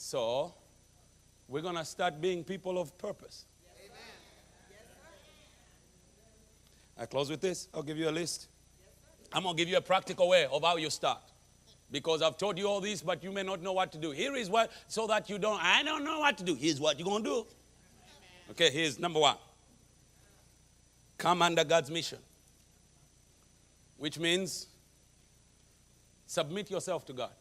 So, we're going to start being people of purpose. I close with this. I'll give you a list. I'm going to give you a practical way of how you start. Because I've told you all this, but you may not know what to do. Here is what, so that you don't, I don't know what to do. Here's what you're going to do. Okay, here's number one. Come under God's mission. Which means submit yourself to God.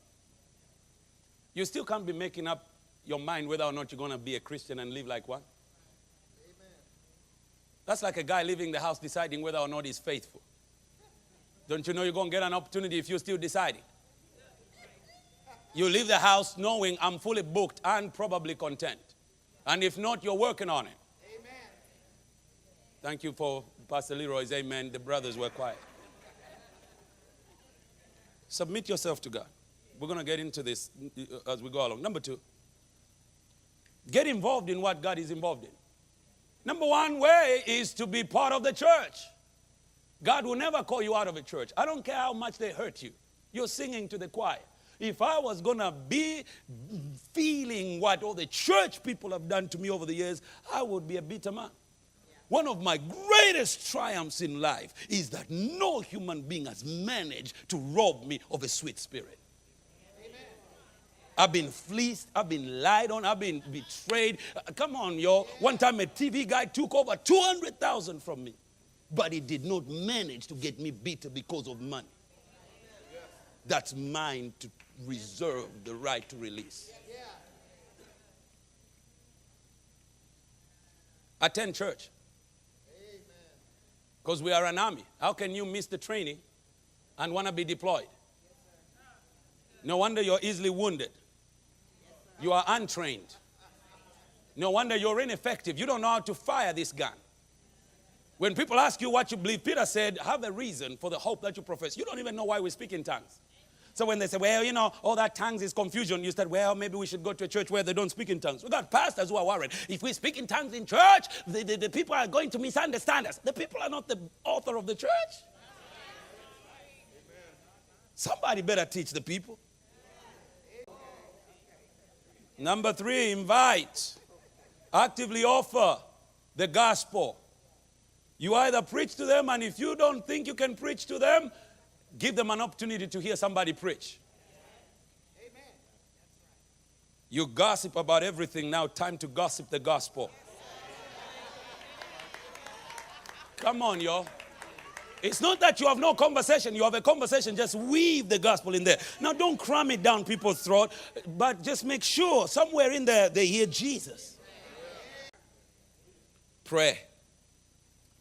You still can't be making up your mind whether or not you're going to be a Christian and live like one. That's like a guy leaving the house deciding whether or not he's faithful. Don't you know you're going to get an opportunity if you're still deciding? You leave the house knowing I'm fully booked and probably content. And if not, you're working on it. Amen. Thank you for Pastor Leroy's amen. The brothers were quiet. Submit yourself to God. We're going to get into this as we go along. Number two, get involved in what God is involved in. Number one way is to be part of the church. God will never call you out of a church. I don't care how much they hurt you. You're singing to the choir. If I was going to be feeling what all the church people have done to me over the years, I would be a bitter man. One of my greatest triumphs in life is that no human being has managed to rob me of a sweet spirit. I've been fleeced, I've been lied on, I've been betrayed. Come on, y'all. One time a TV guy took over 200,000 from me. But he did not manage to get me bitter because of money. That's mine to reserve the right to release. Attend church. Because we are an army. How can you miss the training and want to be deployed? No wonder you're easily wounded. You are untrained. No wonder you're ineffective. You don't know how to fire this gun. When people ask you what you believe, Peter said, have a reason for the hope that you profess. You don't even know why we speak in tongues. So when they say, well, you know, all that tongues is confusion, you said, well, maybe we should go to a church where they don't speak in tongues. We got pastors who are worried. If we speak in tongues in church, the people are going to misunderstand us. The people are not the author of the church. Somebody better teach the people. Number three, invite. Actively offer the gospel. You either preach to them, and if you don't think you can preach to them, give them an opportunity to hear somebody preach. Amen. You gossip about everything. Now time to gossip the gospel. Come on, y'all. It's not that you have no conversation. You have a conversation. Just weave the gospel in there. Now, don't cram it down people's throat, but just make sure somewhere in there they hear Jesus. Pray.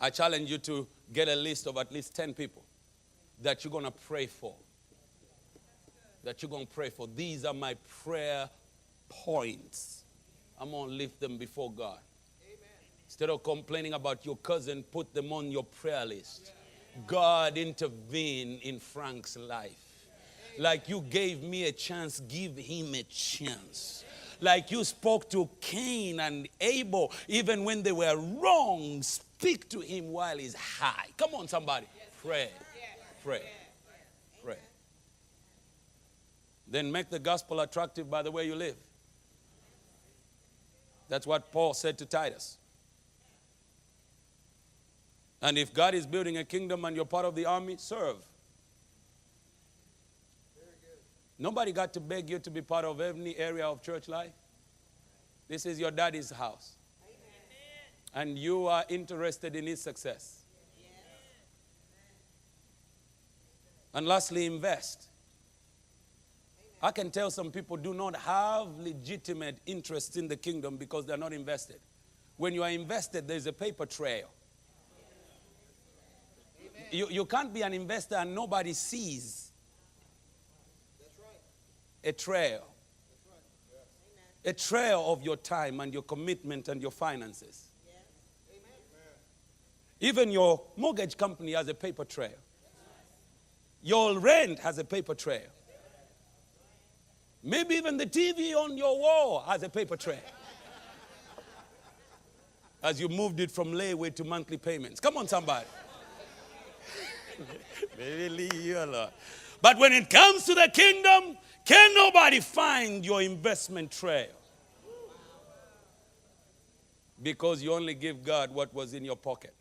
I challenge you to get a list of at least 10 people that you're going to pray for. That you're going to pray for. These are my prayer points. I'm going to lift them before God. Instead of complaining about your cousin, put them on your prayer list. God, intervene in Frank's life. Like you gave me a chance, give him a chance. Like you spoke to Cain and Abel, even when they were wrong, speak to him while he's high. Come on, somebody. Pray. Pray. Pray. Then make the gospel attractive by the way you live. That's what Paul said to Titus. And if God is building a kingdom and you're part of the army, serve. Nobody got to beg you to be part of any area of church life. This is your daddy's house. And you are interested in his success. And lastly, invest. I can tell some people do not have legitimate interest in the kingdom because they're not invested. When you are invested, there's a paper trail. You can't be an investor and nobody sees a trail. A trail of your time and your commitment and your finances. Even your mortgage company has a paper trail. Your rent has a paper trail. Maybe even the TV on your wall has a paper trail. As you moved it from layaway to monthly payments. Come on, somebody. Maybe leave you alone. But when it comes to the kingdom, Can nobody find your investment trail? Because you only give God what was in your pocket.